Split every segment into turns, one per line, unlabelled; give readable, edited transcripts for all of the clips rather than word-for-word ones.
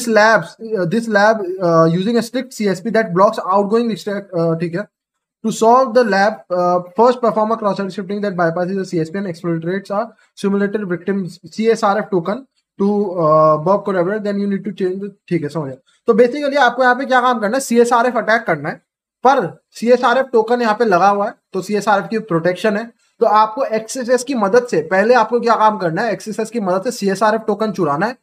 this lab using a strict CSP that blocks outgoing ठीक है. To solve the lab, first perform a cross-site scripting that bypasses the CSP and exploits a simulated victim CSRF token to Bob Collaborator. Then you need to change the. ठीक है, समझ गया. तो basically आपको यहाँ पे क्या काम करना है, CSRF अटैक करना है, पर CSRF टोकन यहाँ पे लगा हुआ है, तो CSRF की प्रोटेक्शन है. तो आपको XSS की मदद से पहले आपको क्या काम करना है, XSS की मदद से CSRF टोकन चुराना है.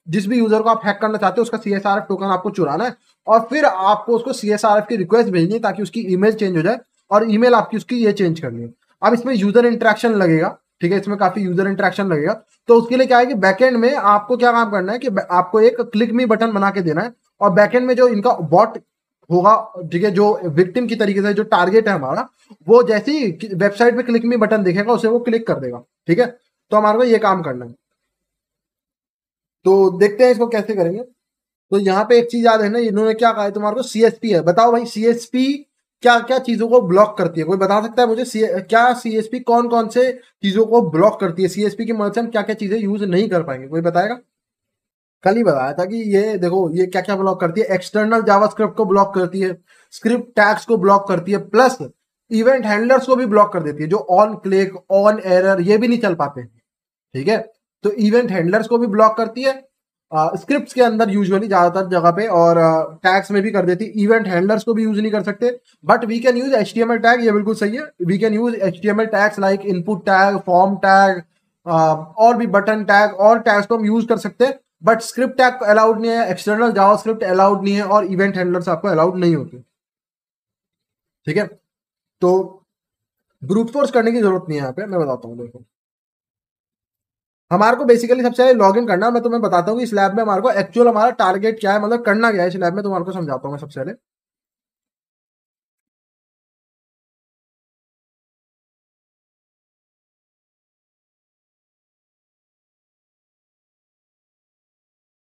जिस भी यूजर को आप हैक करना चाहते हो उसका CSRF टोकन आपको चुराना है, और फिर आपको उसको CSRF की रिक्वेस्ट भेजनी है ताकि उसकी ईमेल चेंज हो जाए, और ईमेल आपकी उसकी ये चेंज करनी है. अब इसमें यूजर इंटरेक्शन लगेगा, ठीक है, इसमें काफी यूजर इंटरेक्शन लगेगा. तो उसके लिए क्या है कि बैकएंड में आपको क्या काम करना है कि आपको एक क्लिक मी बटन बना के देना है, और बैकएंड में जो इनका बॉट होगा, ठीक है, जो विक्टिम की तरीके से जो टारगेट है हमारा, वो जैसे ही वेबसाइट पे क्लिक मी बटन देखेगा उसे वो क्लिक कर देगा. ठीक है, तो हमारे को ये काम करना है. तो देखते हैं इसको कैसे करेंगे. तो यहाँ पे एक चीज याद है ना, इन्होंने क्या कहा है तुम्हारे को, CSP है. बताओ भाई CSP क्या क्या चीजों को ब्लॉक करती है, कोई बता सकता है मुझे? क्या CSP कौन कौन से चीजों को ब्लॉक करती है? CSP की मदद से हम क्या क्या चीजें यूज नहीं कर पाएंगे, कोई बताएगा? कल ही बताया था कि ये देखो ये क्या क्या ब्लॉक करती है. एक्सटर्नल जावास्क्रिप्ट को ब्लॉक करती है, स्क्रिप्ट टैग्स को ब्लॉक करती है, प्लस इवेंट हैंडलर्स को भी ब्लॉक कर देती है, जो ऑन क्लिक ऑन एरर ये भी नहीं चल पाते. ठीक है, तो इवेंट हैंडलर्स को भी ब्लॉक करती है स्क्रिप्ट्स के अंदर यूजुअली ज्यादातर जगह पे, और टैग्स में भी कर देती है. इवेंट हैंडलर्स को भी यूज नहीं कर सकते, but we can use HTML tag. ये बिल्कुल सही है, we can use HTML tags like input tag, form tag, और भी बटन टैग और टैग्स को हम यूज कर सकते हैं, बट स्क्रिप्ट टैग अलाउड नहीं है, एक्सटर्नल जावास्क्रिप्ट अलाउड नहीं है, और इवेंट हैंडलर्स आपको अलाउड नहीं होते. ठीक है, तो ब्रूट फोर्स करने की जरूरत नहीं है. यहाँ पे मैं बताता हूँ, देखो हमारे को बेसिकली सबसे पहले लॉग इन करना है. मैं तुम्हें बताता हूँ कि इस लैब में हमारे को एक्चुअल हमारा टारगेट क्या है, मतलब करना क्या है इस लैब में, तुम्हारे को समझाता हूँ मैं सबसे पहले.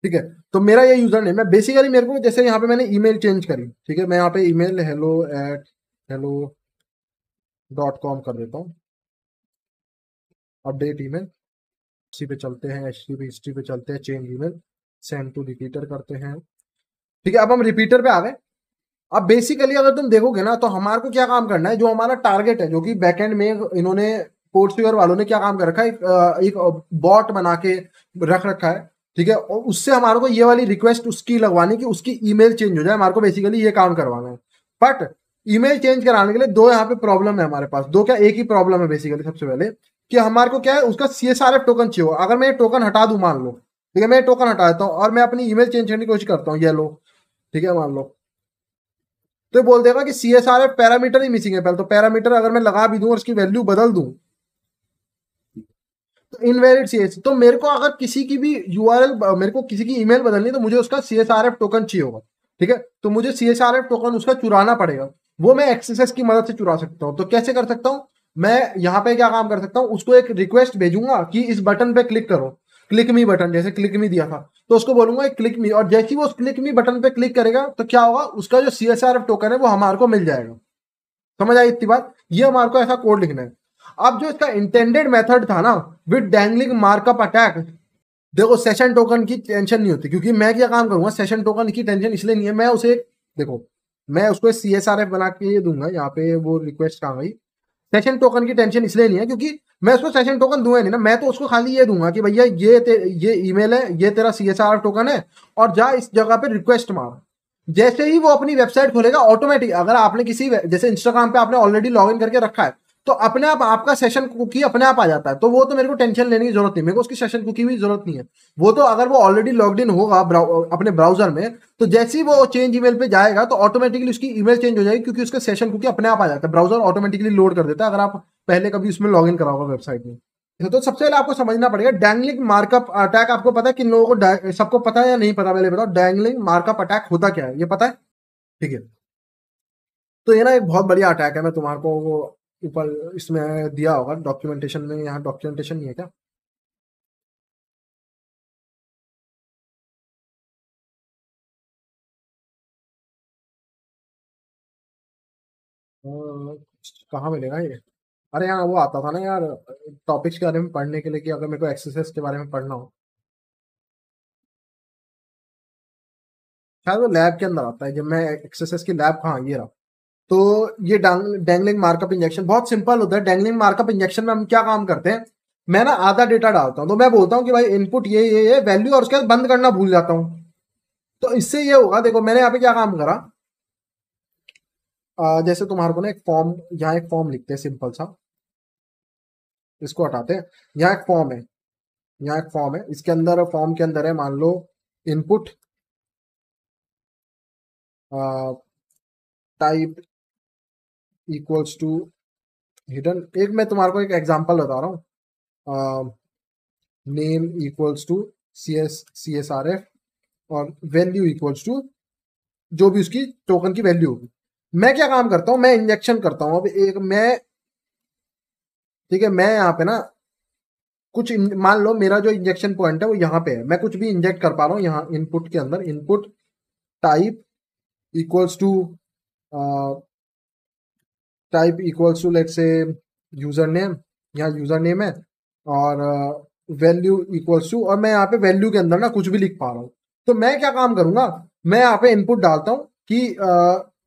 ठीक है, तो मेरा ये यूजर नेम है. बेसिकली मेरे को जैसे यहाँ पे मैंने ईमेल चेंज करी, ठीक है, मैं यहाँ पे ईमेल hello@hello.com कर देता हूँ. अपडेट ईमेल, इसी पे चलते हैं, HTTP हिस्ट्री पे चलते हैं, change email, send to repeater करते हैं. ठीक है, अब हम रिपीटर पे आ गए. अब बेसिकली अगर तुम देखोगे ना, तो हमारे को क्या काम करना है, जो हमारा टारगेट है, जो कि बैकएंड में इन्होंने पोर्टफियर वालों ने क्या काम कर रखा है, एक बॉट बना के रख रखा है. ठीक है, और उससे हमारे को ये वाली रिक्वेस्ट उसकी लगवानी कि उसकी ईमेल चेंज हो जाए. हमारे को बेसिकली ये काम करवाना है. बट ईमेल चेंज कराने के लिए दो यहाँ पे प्रॉब्लम है हमारे पास. दो क्या, एक ही प्रॉब्लम है बेसिकली. सबसे पहले कि हमारे को क्या है, उसका CSRF टोकन चाहिए. अगर मैं ये टोकन हटा दूं, मान लो, ठीक है, मैं टोकन हटा देता हूँ और मैं अपनी ईमेल चेंज करने की कोशिश करता हूँ, ये लो, ठीक है, मान लो, तो ये बोल देगा कि CSRF पैरामीटर ही मिसिंग है. पहले तो पैरामीटर अगर मैं लगा भी दूं और उसकी वैल्यू बदल दूं तो इनवैलिड CSRF. तो मेरे को अगर किसी की भी URL, मेरे को किसी की ईमेल बदलनी, तो मुझे उसका CSRF टोकन चाहिए होगा. ठीक है, तो मुझे CSRF टोकन उसका चुराना पड़ेगा. वो मैं XSS की मदद से चुरा सकता हूँ. तो कैसे कर सकता हूँ मैं? यहाँ पे क्या काम कर सकता हूँ, उसको एक रिक्वेस्ट भेजूंगा कि इस बटन पे क्लिक करो, क्लिक मी बटन, जैसे क्लिक मी दिया था, तो उसको बोलूंगा क्लिक मी, और जैसे ही वो उस क्लिक मी बटन पे क्लिक करेगा तो क्या होगा, उसका जो CSRF टोकन है वो हमारे को मिल जाएगा. समझ आई इतनी बात? ये हमारे को ऐसा कोड लिखना है. अब जो इसका इंटेंडेड मेथड था ना, विद डैंगलिंग मार्कअप अटैक, देखो सेशन टोकन की टेंशन नहीं होती, क्योंकि मैं क्या काम करूंगा, सेशन टोकन की टेंशन इसलिए नहीं है, मैं उसे, देखो मैं उसको CSRF बना के ये दूंगा. यहाँ पे वो रिक्वेस्ट कहाँ गई, सेशन टोकन की टेंशन इसलिए नहीं है क्योंकि मैं उसको सेशन टोकन दूंगा नहीं ना. मैं तो उसको खाली ये दूंगा कि भैया ये ईमेल है, ये तेरा CSRF टोकन है, और जा इस जगह पे रिक्वेस्ट मार. जैसे ही वो अपनी वेबसाइट खोलेगा ऑटोमेटिक, अगर आपने किसी जैसे इंस्टाग्राम पे आपने ऑलरेडी लॉग इन करके रखा है, तो अपने आप आपका सेशन कुकी अपने आप आ जाता है. तो वो तो मेरे को टेंशन लेने की जरूरत नहीं, मेरे को उसकी सेशन कुकी भी जरूरत नहीं है. वो तो अगर वो ऑलरेडी लॉग्ड इन होगा अपने ब्राउजर में, तो जैसे ही वो चेंज ईमेल पे जाएगा तो ऑटोमेटिकली उसकी ईमेल चेंज हो जाएगी, क्योंकि उसका सेशन कुकी अपने आप आ जाता है. ब्राउजर ऑटोमेटिकली लोड कर देता है अगर आप पहले कभी उसमें लॉग इन करा होगा वेबसाइट में. तो सबसे पहले आपको समझना पड़ेगा डैंगलिंग मार्कअप अटैक. आपको पता है किन लोगों को, सबको पता है या नहीं पता? पहले बताओ, डैंगलिंग मार्कअप अटैक होता क्या है, ये पता है? ठीक है, तो ये ना एक बहुत बढ़िया अटैक है. मैं तुम्हारे को वो ऊपर इसमें दिया होगा डॉक्यूमेंटेशन में. यहाँ डॉक्यूमेंटेशन नहीं है क्या? कहाँ मिलेगा ये? अरे यहाँ वो आता था ना यार, टॉपिक्स के बारे में पढ़ने के लिए, कि अगर मेरे को एक्सरसाइज के बारे में पढ़ना हो. शायद वो लैब के अंदर आता है। जब मैं एक्सएसएस की लैब, हाँ ये रहा। तो ये डैंगलिंग मार्कअप इंजेक्शन बहुत सिंपल होता है। डैंगलिंग मार्कअप इंजेक्शन में हम क्या काम करते हैं, मैं ना आधा डेटा डालता हूँ, तो मैं बोलता हूँ कि भाई इनपुट ये वैल्यू, और उसके बाद बंद करना भूल जाता हूँ। तो इससे ये होगा, देखो मैंने यहाँ पे क्या काम करा, जैसे तुम्हारे को ना एक फॉर्म, यहाँ एक फॉर्म लिखते हैं सिंपल सा, इसको हटाते हैं। यहाँ एक फॉर्म है, यहाँ एक फॉर्म है, इसके अंदर, फॉर्म के अंदर है मान लो input type equals to hidden. एक मैं तुम्हारे को एक एग्जांपल बता रहा हूँ, name equals to C S R F, और वैल्यू इक्वल्स टू जो भी उसकी टोकन की वैल्यू होगी। मैं क्या काम करता हूँ, मैं इंजेक्शन करता हूँ। अब एक मैं, ठीक है, मैं यहाँ पे ना कुछ मान लो मेरा जो इंजेक्शन पॉइंट है वो यहाँ पे है, मैं कुछ भी इंजेक्ट कर पा रहा हूँ यहाँ इनपुट के अंदर। Input type equals to let's say user name, यहाँ यूजर नेम है, और वैल्यू इक्वल्स टू, और मैं यहाँ पे वैल्यू के अंदर ना कुछ भी लिख पा रहा हूँ। तो मैं क्या काम करूंगा, मैं यहाँ पे इनपुट डालता हूँ कि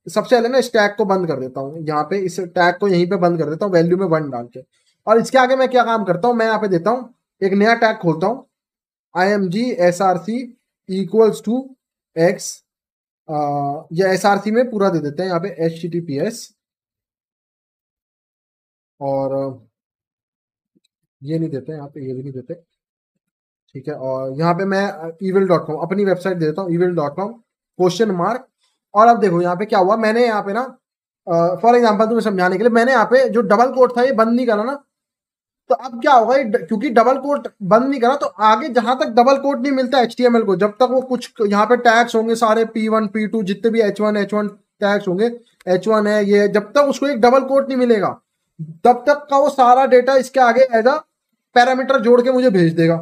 सबसे पहले ना इस टैग को बंद कर देता हूँ, यहाँ पे इस टैग को यहीं पे बंद कर देता हूँ वैल्यू में 1 डाल के। और इसके आगे मैं क्या काम करता हूँ, मैं यहाँ पे देता हूँ एक नया टैग खोलता हूँ, IMG SRC equals to X, या SRC में पूरा दे देते हैं यहाँ पे HTTPS, और ये नहीं देते यहाँ पे, ये भी नहीं देते, ठीक है। और यहाँ पे मैं evil.com अपनी वेबसाइट दे देता हूँ, evil.com क्वेश्चन मार्क। और अब देखो यहाँ पे क्या हुआ, मैंने यहाँ पे ना फॉर एग्जांपल तुम्हें समझाने के लिए, मैंने यहाँ पे जो डबल कोट था ये बंद नहीं करा ना, तो अब क्या होगा, क्योंकि डबल कोट बंद नहीं करा, तो आगे जहां तक डबल कोट नहीं मिलता HTML को, जब तक वो कुछ यहाँ पे टैग्स होंगे सारे P1 P2 जितने भी H1 टैग्स होंगे, H1 है ये, जब तक उसको एक डबल कोट नहीं मिलेगा तब तक का वो सारा डेटा इसके आगे एज अ पैरामीटर जोड़ के मुझे भेज देगा,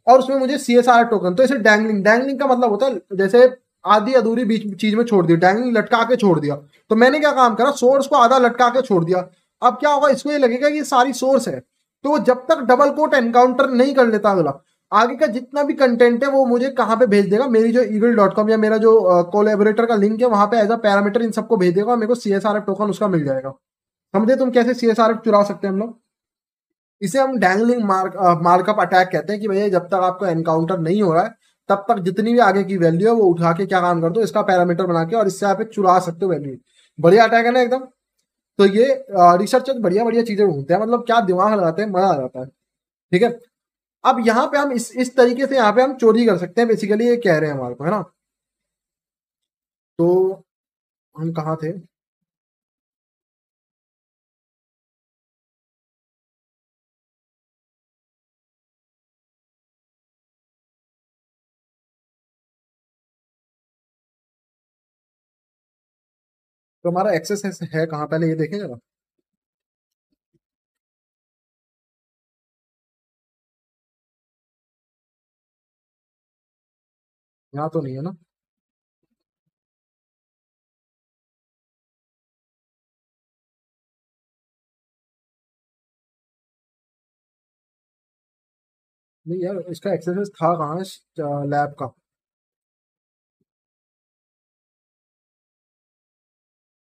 और उसमें मुझे CSR टोकन। तो इसे डैंगलिंग का मतलब होता है जैसे आधी अधूरी बीच चीज में छोड़ दी, डैंगलिंग लटका के छोड़ दिया। तो मैंने क्या काम करा, सोर्स को आधा लटका के छोड़ दिया। अब क्या होगा, इसको ये लगेगा कि ये सारी सोर्स है, तो वो जब तक डबल कोट एनकाउंटर नहीं कर लेता अगला, आगे का जितना भी कंटेंट है वो मुझे कहाँ पे भेज देगा, मेरी जो evil.com या मेरा जो कोलैबोरेटर का लिंक है वहां पे एज अ पैरामीटर इन सबको भेज देगा, और मेरे को CSRF टोकन उसका मिल जाएगा। समझे तुम कैसे CSRF चुरा सकते हैं हम लोग? इसे हम डैंगलिंग मार्कअप अटैक कहते हैं कि भैया जब तक आपका एनकाउंटर नहीं हो रहा है तब तक जितनी भी आगे की वैल्यू है वो उठा के क्या काम कर दो, इसका पैरामीटर बना के, और इससे आप चुरा सकते हो वैल्यू। बढ़िया अटैक है ना एकदम। तो ये रिसर्चर बढ़िया बढ़िया चीजें ढूंढते हैं, मतलब क्या दिमाग लगाते हैं, मजा आ जाता है। ठीक है, अब यहाँ पे हम इस तरीके से यहाँ पे हम चोरी कर सकते हैं, बेसिकली ये कह रहे हैं हमारे को, है ना। तो हम कहाँ थे, तो हमारा एक्सेस है कहाँ, पहले ये देखें जरा। यहाँ तो नहीं है ना। नहीं यार, इसका एक्सेस था कहाँ इस लैब का।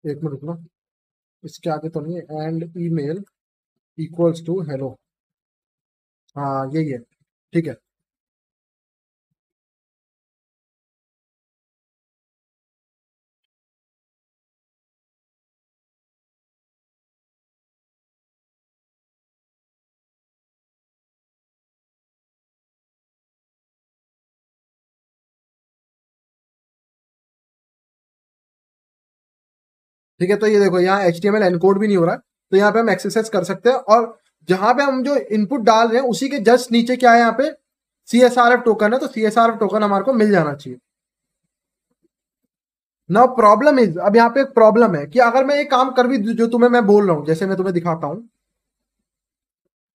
एक मिनट रुकना, इसके आगे तो नहीं है, and email equals to hello, हाँ यही है, ठीक है। ठीक है, तो ये देखो यहाँ HTML एनकोड भी नहीं हो रहा है, तो यहाँ पे हम एक्सेस कर सकते हैं। और जहां पे हम जो इनपुट डाल रहे हैं उसी के जस्ट नीचे क्या है, यहाँ पे CSRF टोकन है, तो CSRF टोकन हमारे को मिल जाना चाहिए। ना प्रॉब्लम इज, अब यहाँ पे एक प्रॉब्लम है कि अगर मैं एक काम कर भी दूं, जो तुम्हें मैं बोल रहा हूँ, जैसे मैं तुम्हें दिखाता हूँ,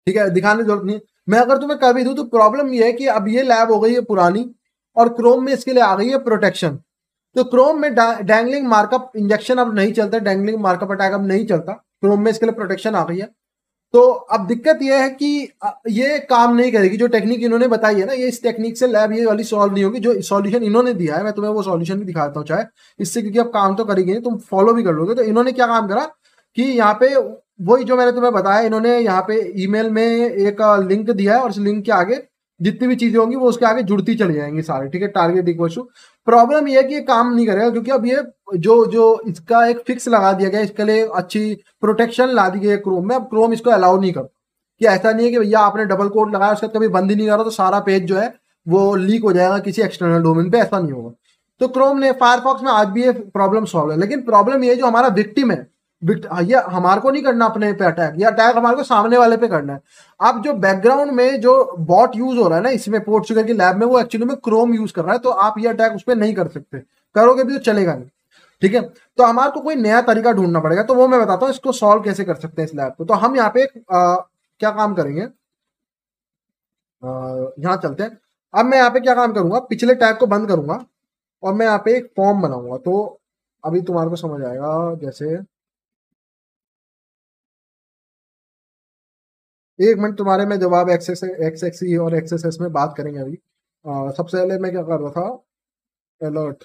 ठीक है, दिखाने की जरूरत नहीं है, मैं अगर तुम्हें कर भी दूं, तो प्रॉब्लम ये है कि अब ये लैब हो गई है पुरानी, और क्रोम में इसके लिए आ गई है प्रोटेक्शन। तो क्रोम में डैंगलिंग मार्कअप इंजेक्शन अब नहीं चलता, डैंगलिंग मार्कअप अटैक अब नहीं चलता क्रोम में, इसके लिए प्रोटेक्शन आ गई है। तो अब दिक्कत ये है कि ये काम नहीं करेगी जो टेक्निक इन्होंने बताई है ना, ये इस टेक्निक से लैब ये वाली सॉल्व नहीं होगी। जो सॉल्यूशन इन्होंने दिया है मैं तुम्हें वो सॉल्यूशन भी दिखाता हूँ चाहे इससे, क्योंकि अब काम तो करेंगे नहीं, तुम फॉलो भी कर लोगे। तो इन्होंने क्या काम करा कि यहाँ पे वही जो मैंने तुम्हें बताया, इन्होंने यहाँ पे ईमेल में एक लिंक दिया है और इस लिंक के आगे जितनी भी चीजें होंगी वो उसके आगे जुड़ती चली जाएंगी सारी, ठीक है। टारगेट इक्वल टू, प्रॉब्लम ये है कि ये काम नहीं करेगा क्योंकि अब ये जो जो इसका एक फिक्स लगा दिया गया, इसके लिए अच्छी प्रोटेक्शन ला दी गई है क्रोम में। अब क्रोम इसको अलाउ नहीं करता, कि ऐसा नहीं है कि भैया आपने डबल कोड लगाया उसका कभी बंद ही नहीं करा तो सारा पेज जो है वो लीक हो जाएगा किसी एक्सटर्नल डोमेन पे, ऐसा नहीं होगा। तो क्रोम ने फायरफॉक्स में आज भी ये प्रॉब्लम सॉल्व है, लेकिन प्रॉब्लम ये जो हमारा विक्टिम है, ये हमारे को नहीं करना अपने पे अटैक, या अटैक हमारे को सामने वाले पे करना है। अब जो बैकग्राउंड में जो बॉट यूज हो रहा है ना इसमें पोर्टुगल की लैब में, वो एक्चुअली में क्रोम यूज कर रहा है, तो आप ये अटैक उस पर नहीं कर सकते, करोगे भी तो चलेगा नहीं, ठीक है। तो हमारे को कोई नया तरीका ढूंढना पड़ेगा, तो वो मैं बताता हूँ इसको सॉल्व कैसे कर सकते हैं इस लैब को। तो हम यहाँ पे क्या काम करेंगे, यहाँ चलते हैं। अब मैं यहाँ पे क्या काम करूंगा, पिछले टैग को बंद करूंगा और मैं यहाँ पे एक फॉर्म बनाऊंगा। तो अभी तुम्हारे को समझ आएगा, जैसे एक मिनट तुम्हारे में जवाब एक्स एक्स ई और एक्स एस एस में बात करेंगे अभी। सबसे पहले मैं क्या कर रहा था, अलर्ट।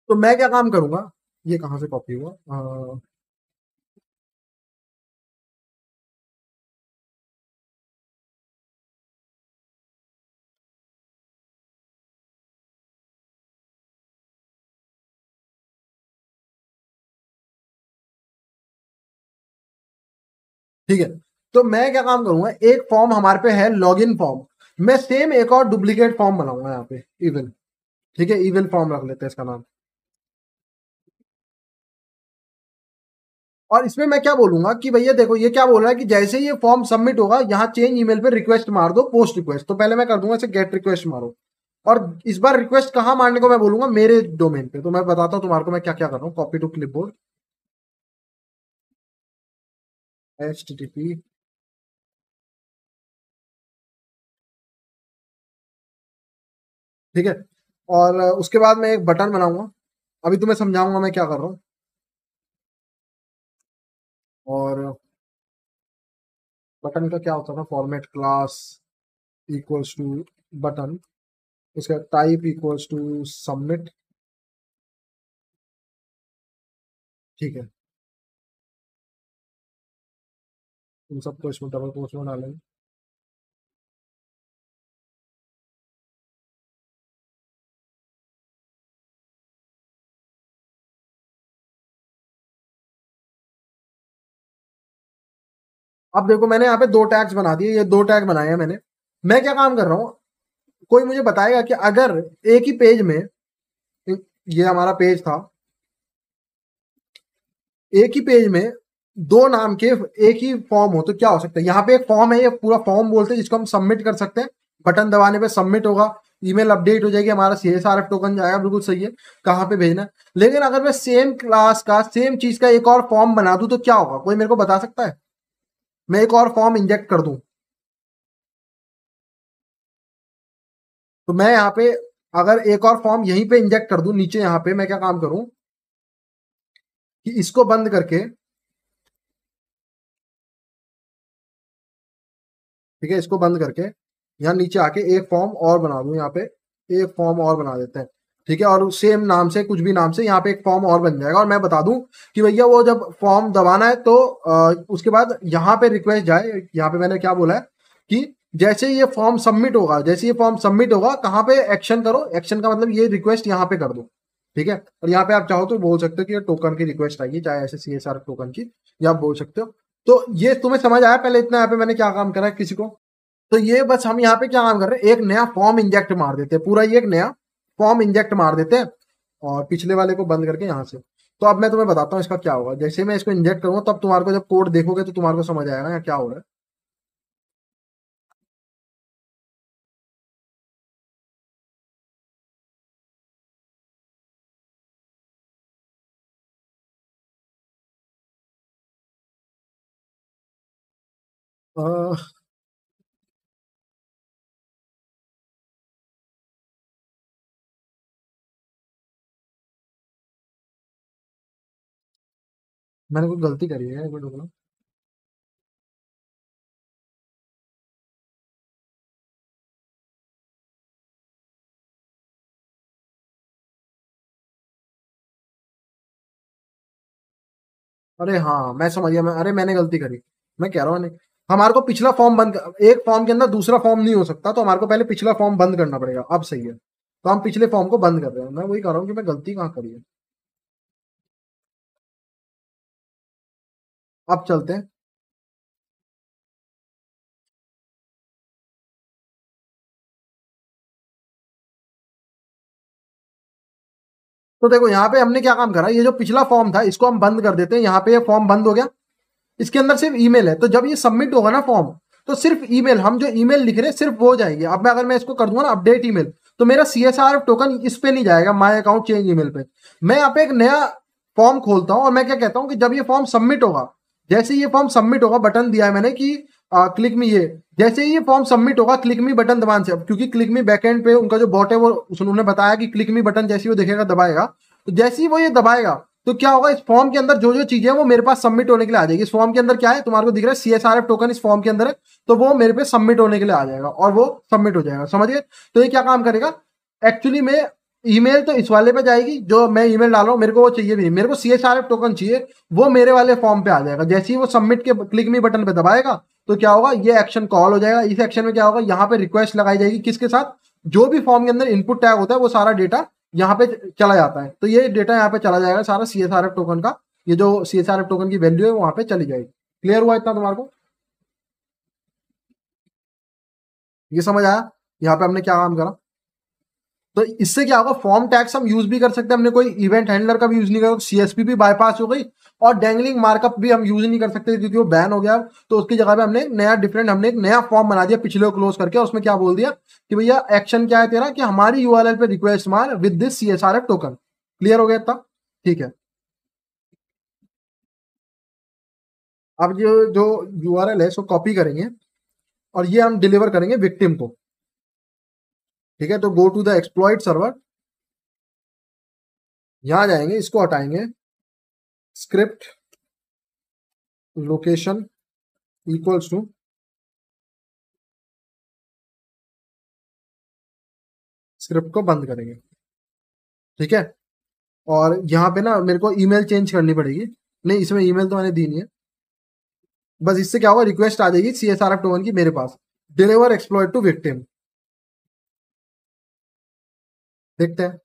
तो मैं क्या काम करूंगा, ये कहाँ से कॉपी हुआ, ठीक है। तो मैं क्या काम करूंगा, एक फॉर्म हमारे पे है लॉगिन फॉर्म, मैं सेम एक और डुप्लीकेट फॉर्म बनाऊंगा यहाँ पे, इवन, ठीक है, इवन फॉर्म रख लेते हैं इसका नाम। और इसमें मैं क्या बोलूंगा कि भैया देखो ये क्या बोल रहा है कि जैसे ही ये फॉर्म सबमिट होगा यहाँ चेंज ईमेल पे रिक्वेस्ट मार दो, पोस्ट रिक्वेस्ट। तो पहले मैं कर दूंगा इसे गेट रिक्वेस्ट मारो, और इस बार रिक्वेस्ट कहाँ मारने को मैं बोलूंगा, मेरे डोमेन पे। तो मैं बताता हूँ तुम्हारे को मैं क्या क्या कर रहा हूँ, कॉपी टू क्लिपबोर्ड, HTTP, ठीक है। और उसके बाद मैं एक बटन बनाऊंगा, अभी तुम्हें समझाऊंगा मैं क्या कर रहा हूँ। और बटन का क्या होता था, format class equals to button, उसका टाइप इक्वल्स टू सबमिट, ठीक है। तुम सबको इसमें डबल कोट्स में डालेंगे। अब देखो मैंने यहाँ पे दो टैग्स बना दिए, ये दो टैग बनाए हैं मैंने। मैं क्या काम कर रहा हूँ, कोई मुझे बताएगा कि अगर एक ही पेज में, ये हमारा पेज था, एक ही पेज में दो नाम के एक ही फॉर्म हो तो क्या हो सकता है। यहाँ पे एक फॉर्म है, ये पूरा फॉर्म बोलते हैं जिसको हम सबमिट कर सकते हैं, बटन दबाने पे सबमिट होगा, ईमेल अपडेट हो जाएगी, हमारा CSRF टोकन जाएगा, बिल्कुल सही है, कहाँ पे भेजना है। लेकिन अगर मैं सेम क्लास का सेम चीज का एक और फॉर्म बना दूं तो क्या होगा, कोई मेरे को बता सकता है। मैं एक और फॉर्म इंजेक्ट कर दूं, तो मैं यहाँ पे अगर एक और फॉर्म यहीं पे इंजेक्ट कर दूं नीचे, यहाँ पे मैं क्या काम करूं कि इसको बंद करके, ठीक है, इसको बंद करके यहाँ नीचे आके एक फॉर्म और बना दूं, यहाँ पे एक फॉर्म और बना देते हैं, ठीक है। और सेम नाम से, कुछ भी नाम से, यहाँ पे एक फॉर्म और बन जाएगा। और मैं बता दूं कि भैया वो जब फॉर्म दबाना है तो उसके बाद यहाँ पे रिक्वेस्ट जाए, यहाँ पे मैंने क्या बोला है कि जैसे ये फॉर्म सबमिट होगा, जैसे ये फॉर्म सबमिट होगा कहाँ पे एक्शन करो, एक्शन का मतलब ये रिक्वेस्ट यहाँ पे कर दो, ठीक है। और यहाँ पे आप चाहो तो बोल सकते हो कि ये टोकन की रिक्वेस्ट आएगी, चाहे ऐसे CSR टोकन की, या आप बोल सकते हो। तो ये तुम्हें समझ आया पहले इतना यहाँ पे मैंने क्या काम करा है किसी को। तो ये बस हम यहाँ पे क्या काम कर रहे हैं, एक नया फॉर्म इंजेक्ट मार देते हैं, पूरा ये एक नया फॉर्म इंजेक्ट मार देते हैं और पिछले वाले को बंद करके यहाँ से। तो अब मैं तुम्हें बताता हूँ इसका क्या होगा, जैसे मैं इसको इंजेक्ट करूंगा तब तुम्हारे को जब कोड देखोगे तो तुम्हारे को समझ आएगा यहाँ क्या हो रहा है। अ, मैंने कोई गलती करी है, एक मिनट रुकना। अरे हाँ, मैं समझ गया। अरे मैंने गलती करी। मैं कह रहा हूँ नहीं, हमारे को पिछला फॉर्म एक फॉर्म के अंदर दूसरा फॉर्म नहीं हो सकता, तो हमारे को पहले पिछला फॉर्म बंद करना पड़ेगा। अब सही है, तो हम पिछले फॉर्म को बंद कर रहे हैं। मैं वही कह रहा हूँ कि मैं गलती कहाँ करी है। अब चलते हैं। तो देखो यहाँ पे हमने क्या काम करा, ये जो पिछला फॉर्म था इसको हम बंद कर देते हैं। यहाँ पे ये फॉर्म बंद हो गया, इसके अंदर सिर्फ ईमेल है। तो जब ये सबमिट होगा ना फॉर्म, तो सिर्फ ईमेल, हम जो ईमेल लिख रहे हैं सिर्फ वो जाएगी। अब मैं अगर मैं इसको कर दूंगा ना अपडेट ईमेल, तो मेरा CSRF टोकन इस पे नहीं जाएगा, माई अकाउंट चेंज ईमेल पे। मैं यहाँ पे एक नया फॉर्म खोलता हूँ और मैं क्या कहता हूँ कि जब ये फॉर्म सबमिट होगा, जैसे ये फॉर्म सबमिट होगा, बटन दिया है मैंने कि क्लिक मी, ये जैसे ही ये फॉर्म सबमिट होगा क्लिक मी बटन दबाने से, क्योंकि क्लिक मी बैकएंड पे उनका जो बॉट है वो उन्होंने बताया कि क्लिक मी बटन जैसे ही वो देखेगा दबाएगा, तो जैसे ही वो ये दबाएगा तो क्या होगा, इस फॉर्म के अंदर जो जो चीजें हैं वो मेरे पास सबमिट होने के लिए आ जाएगी। इस फॉर्म के अंदर क्या है तुम्हारे को दिख रहा है, CSRF टोकन इस फॉर्म के अंदर है, तो वो मेरे पे सबमिट होने के लिए आ जाएगा और वो सबमिट हो जाएगा। समझ गए? तो ये क्या काम करेगा एक्चुअली में, ईमेल तो इस वाले पे जाएगी, जो मैं ईमेल डाल रहा हूँ मेरे को वो चाहिए भी नहीं, मेरे को CSRF टोकन चाहिए, वो मेरे वाले फॉर्म पे आ जाएगा। जैसे ही वो सबमिट के क्लिक मी बटन पे दबाएगा, तो क्या होगा, ये एक्शन कॉल हो जाएगा। इस एक्शन में क्या होगा, यहाँ पे रिक्वेस्ट लगाई जाएगी किसके साथ, जो भी फॉर्म के अंदर इनपुट टैग होता है वो सारा डेटा यहाँ पे चला जाता है। तो ये डेटा यहाँ पे चला जाएगा सारा CSRF टोकन का, ये जो CSRF टोकन की वैल्यू है वो वहां पे चली जाएगी। क्लियर हुआ इतना तुम्हारे को? ये समझ आया यहाँ पे हमने क्या काम करा? तो इससे क्या होगा, फॉर्म टैग्स हम यूज भी कर सकते हैं, हमने कोई इवेंट हैंडलर का भी यूज नहीं करा, CSP भी बाईपास हो गई, और डैंगलिंग मार्कअप भी हम यूज नहीं कर सकते क्योंकि वो बैन हो गया। तो उसकी जगह पे हमने नया डिफरेंट, हमने एक नया फॉर्म बना दिया पिछले को क्लोज करके, और उसमें क्या बोल दिया कि भैया एक्शन क्या है तेरा, कि हमारी यूआरएल पे रिक्वेस्ट मार with this CSRF token. Clear हो गया इतना? ठीक है। अब जो जो यूआरएल है इसको कॉपी करेंगे और ये हम डिलीवर करेंगे विक्टिम को। ठीक है, तो go to the exploit server, यहां जाएंगे, इसको हटाएंगे, script location equals to, script को बंद करेंगे। ठीक है, और यहाँ पे ना मेरे को ईमेल चेंज करनी पड़ेगी। नहीं, इसमें ईमेल तो मैंने दी नहीं है। बस इससे क्या होगा, रिक्वेस्ट आ जाएगी CSRF टोकन की मेरे पास, डिलीवर एक्सप्लॉइट टू विक्टिम। देखते हैं।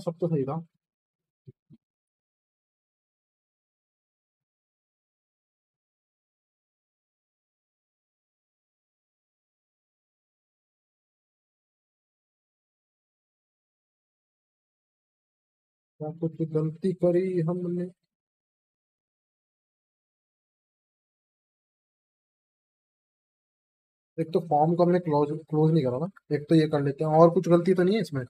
सब तो सही था। क्या कुछ गलती करी हमने? एक तो फॉर्म को हमने क्लोज क्लोज नहीं करा ना, एक तो ये कर लेते हैं, और कुछ गलती तो नहीं है इसमें?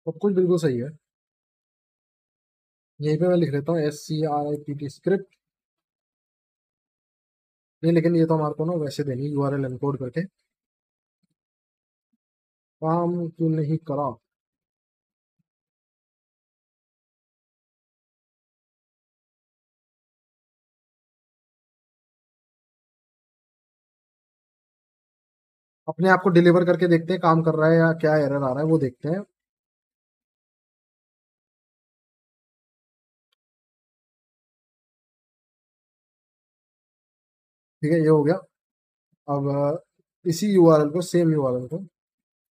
सब कुछ बिल्कुल सही है। यहीं पे मैं लिख लेता हूँ SCRIPT स्क्रिप्ट। नहीं, लेकिन ये तो हमारे को ना वैसे देनी, URL एनकोड करके। काम क्यों नहीं करा? अपने आप को डिलीवर करके देखते हैं काम कर रहा है या क्या एरर आ रहा है वो देखते हैं। ठीक है, ये हो गया। अब इसी यूआरएल को, सेम यूआरएल को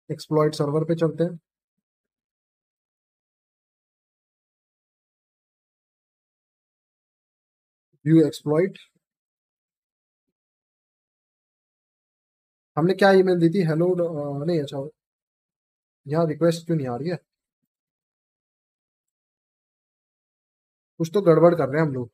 एक्सप्लॉइट सर्वर पे चलते हैं। View exploit. हमने क्या ईमेल दी थी, हेलो नहीं, अच्छा यहाँ रिक्वेस्ट क्यों नहीं आ रही है? कुछ तो गड़बड़ कर रहे हैं हम लोग।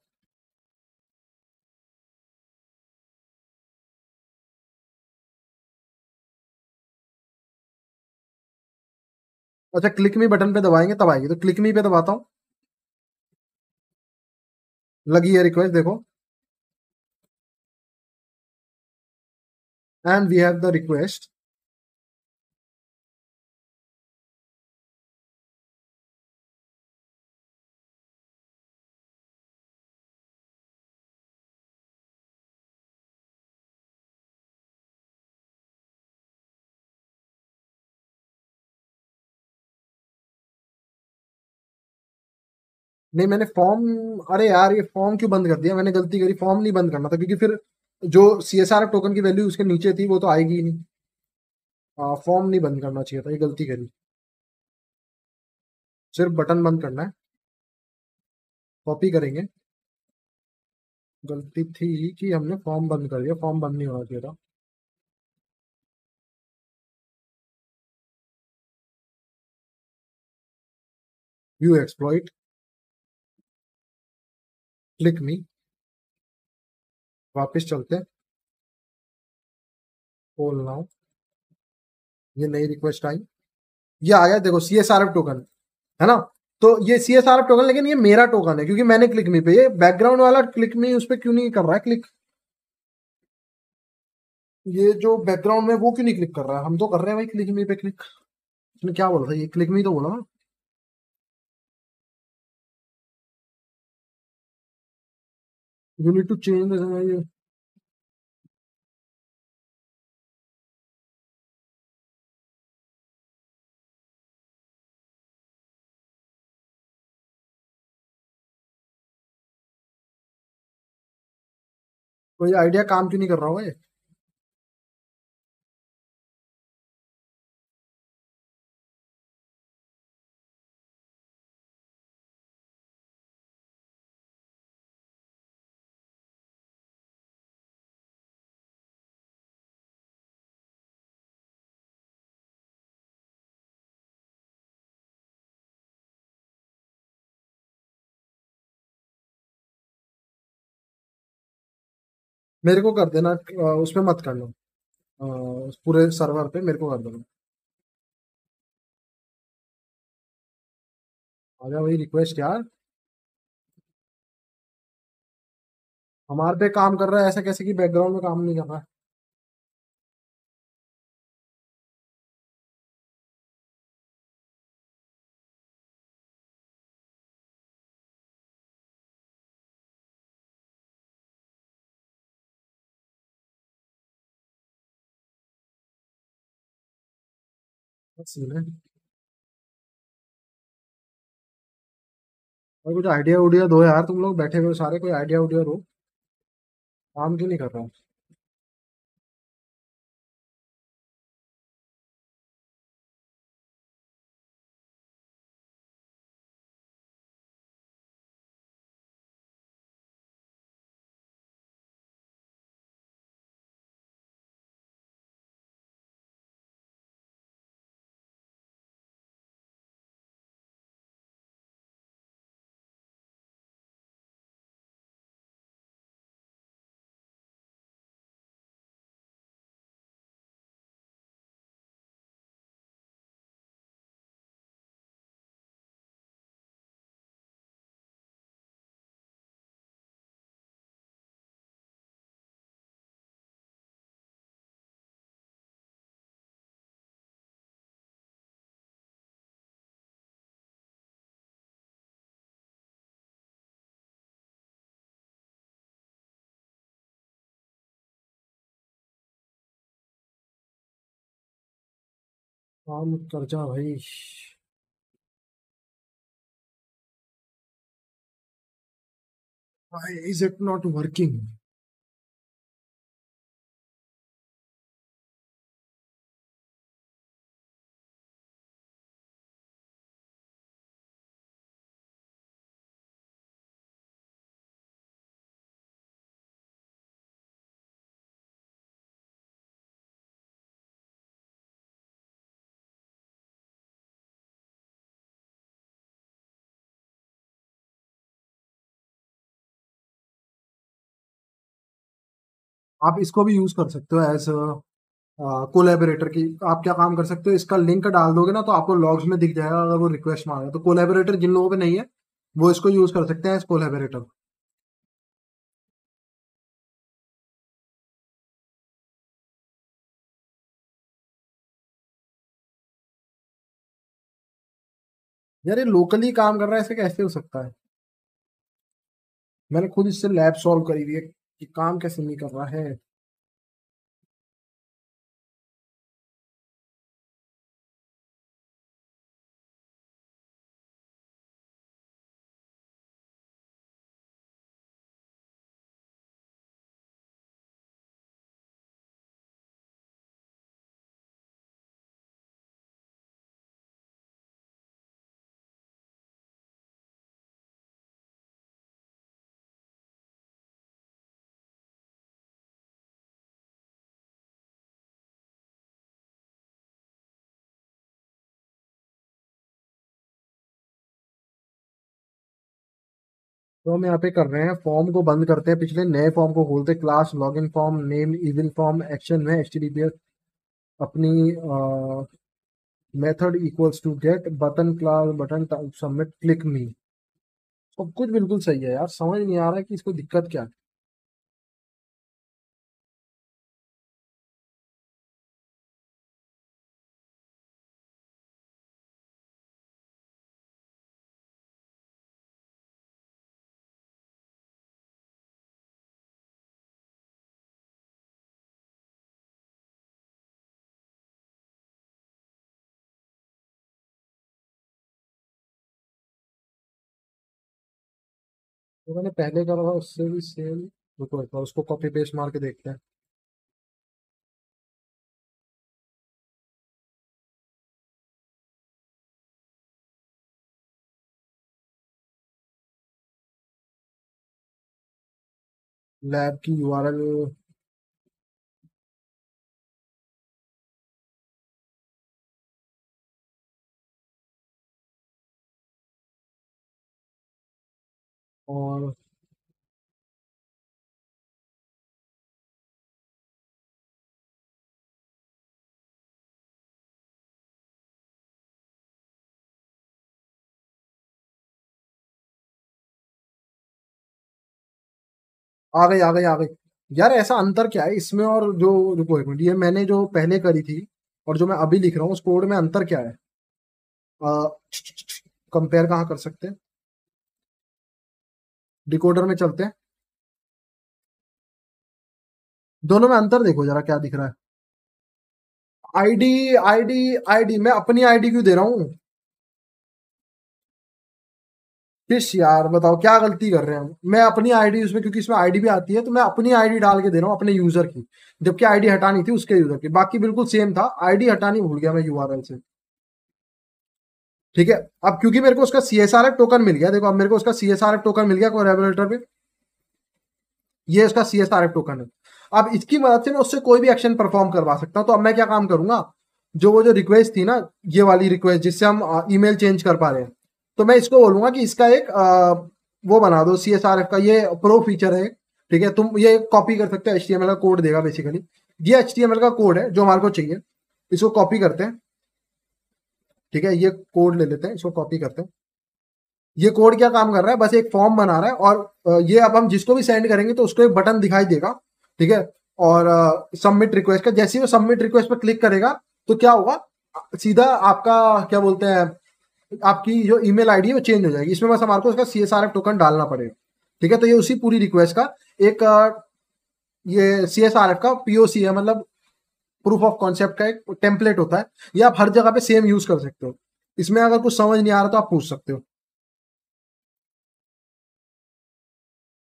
अच्छा, क्लिक मी बटन पे दबाएंगे तब आएगी, तो क्लिक मी पे दबाता हूँ। लगी है रिक्वेस्ट, देखो। And we have the request. नहीं, मैंने फॉर्म, अरे यार ये फॉर्म क्यों बंद कर दिया, मैंने गलती करी, फॉर्म नहीं बंद करना था क्योंकि फिर जो सीएसआर टोकन की वैल्यू उसके नीचे थी वो तो आएगी ही नहीं। फॉर्म नहीं बंद करना चाहिए था, ये गलती करी। सिर्फ बटन बंद करना है। कॉपी करेंगे। गलती थी कि हमने फॉर्म बंद कर दिया, फॉर्म बंद नहीं होना चाहिए था। व्यू एक्सप्लॉइट, क्लिक मी, वापस चलते हैं। पोल नाउ, ये नई रिक्वेस्ट आई, ये आ गया देखो, सीएसआरएफ टोकन, है ना? तो ये सीएसआरएफ टोकन, लेकिन ये मेरा टोकन है क्योंकि मैंने क्लिक मी पे, ये बैकग्राउंड वाला क्लिक मी उस पर क्यों नहीं कर रहा है क्लिक? ये जो बैकग्राउंड में वो क्यों नहीं क्लिक कर रहा है? हम तो कर रहे हैं भाई क्लिक मी पे क्लिक। इसने क्या बोला था, ये क्लिक मी तो बोला ना। यू नीड टू चेंज, ये कोई आइडिया काम क्यों नहीं कर रहा होगा ये? मेरे को कर देना, उसमें मत करना। पूरे सर्वर पे मेरे को कर देना। आ जा वही रिक्वेस्ट यार। हमारे पे काम कर रहा है, ऐसा कैसे कि बैकग्राउंड में काम नहीं कर रहा है? सीन है। और कुछ आइडिया उडिया दो यार, तुम लोग बैठे हुए हो सारे, कोई आइडिया उडिया दो। काम क्यों नहीं कर रहा? काम कर जा भाई। Why is it not working? आप इसको भी यूज कर सकते हो एज कोलैबोरेटर की। आप क्या काम कर सकते हो, इसका लिंक डाल दोगे ना तो आपको लॉग्स में दिख जाएगा अगर वो रिक्वेस्ट मांगे। तो कोलैबोरेटर जिन लोगों पे नहीं है वो इसको यूज कर सकते हैं एज कोलैबोरेटर। यार ये लोकली काम कर रहा है, ऐसे कैसे हो सकता है? मैंने खुद इससे लैब सॉल्व करी हुई है कि काम कैसे नहीं कर रहा है। तो हम यहाँ पे कर रहे हैं, फॉर्म को बंद करते हैं, पिछले नए फॉर्म को खोलते हैं, class login form name evil form action में एचटीटीपीएस अपनी method equals to get button class button submit click me. सब कुछ बिल्कुल सही है यार, समझ नहीं आ रहा है कि इसको दिक्कत क्या है। तो मैंने पहले करा था उससे भी सेम। रुको एक बार उसको कॉपी पेस्ट मार के देखते हैं। लैब की यूआरएल और आ गई आ गई आ गई। यार ऐसा अंतर क्या है इसमें और जो, रुको एक मिनट, ये मैंने जो पहले करी थी और जो मैं अभी लिख रहा हूँ उस कोड में अंतर क्या है? कंपेयर कहाँ कर सकते हैं? डिकोडर में चलते हैं, दोनों में अंतर देखो जरा क्या दिख रहा है। आईडी आईडी आईडी, मैं अपनी आईडी क्यों दे रहा हूँ? फिश यार बताओ क्या गलती कर रहे हैं हम। मैं अपनी आईडी उसमें, क्योंकि इसमें आईडी भी आती है तो मैं अपनी आईडी डाल के दे रहा हूँ अपने यूजर की, जबकि आईडी हटानी थी उसके यूजर की। बाकी बिल्कुल सेम था, आईडी हटानी भूल गया मैं यूआरएल से। ठीक है, अब क्योंकि मेरे को उसका सीएसआरएफ टोकन मिल गया, देखो अब मेरे को उसका सीएसआरएफ टोकन मिल गया कोलैबोरेटर पे, ये उसका सीएसआरएफ टोकन है। अब इसकी मदद से मैं उससे कोई भी एक्शन परफॉर्म करवा सकता हूँ। तो अब मैं क्या काम करूंगा, जो वो जो रिक्वेस्ट थी ना, ये वाली रिक्वेस्ट जिससे हम ईमेल चेंज कर पा रहे हैं, तो मैं इसको बोलूंगा कि इसका एक वो बना दो सीएसआरएफ का, ये प्रो फीचर है। ठीक है, तुम ये कॉपी कर सकते हो, एचटीएमएल का कोड देगा बेसिकली। ये एचटीएमएल का कोड है जो हमारे को चाहिए, इसको कॉपी करते हैं। ठीक है, ये कोड ले लेते हैं, इसको कॉपी करते हैं। ये कोड क्या काम कर रहा है, बस एक फॉर्म बना रहा है और ये अब हम जिसको भी सेंड करेंगे तो उसको एक बटन दिखाई देगा। ठीक है, और सबमिट रिक्वेस्ट का, जैसे ही वो सबमिट रिक्वेस्ट पर क्लिक करेगा तो क्या होगा, सीधा आपका क्या बोलते हैं, आपकी जो ईमेल आईडी है वो चेंज हो जाएगी। इसमें बस हमारे को उसका सीएसआरएफ टोकन डालना पड़ेगा। ठीक है, तो ये उसी पूरी रिक्वेस्ट का एक ये सीएसआरएफ का पीओसी है, मतलब प्रूफ ऑफ कॉन्सेप्ट का एक टेम्पलेट होता है, ये आप हर जगह पे सेम यूज कर सकते हो। इसमें अगर कुछ समझ नहीं आ रहा तो आप पूछ सकते हो।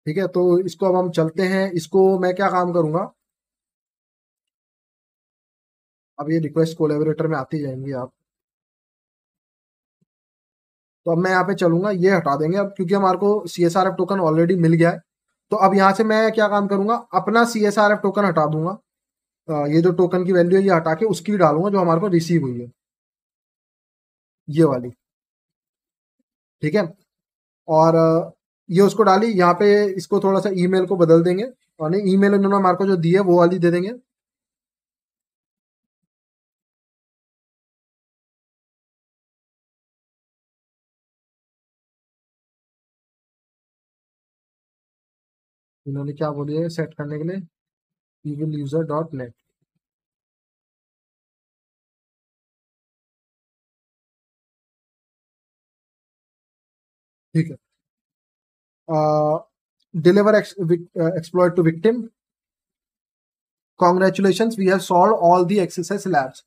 ठीक है, तो इसको अब हम चलते हैं। इसको मैं क्या काम करूंगा, अब ये रिक्वेस्ट कोलेबोरेटर में आती जाएंगी आप, तो अब मैं यहाँ पे चलूंगा, ये हटा देंगे अब, क्योंकि हमारे को CSRF टोकन ऑलरेडी मिल गया है। तो अब यहाँ से मैं क्या काम करूंगा, अपना CSRF टोकन हटा दूंगा। ये जो टोकन की वैल्यू है ये हटा के उसकी डालूंगा जो हमारे को रिसीव हुई है, ये वाली। ठीक है, और ये उसको डाली यहाँ पे। इसको थोड़ा सा ईमेल को बदल देंगे, और नहीं, ईमेल इन्होंने हमारे को जो दी है वो वाली दे देंगे। इन्होंने क्या बोली है सेट करने के लिए, evil user डॉट नेट। ठीक है, deliver exploit to victim, congratulations, we have solved all the XSS labs।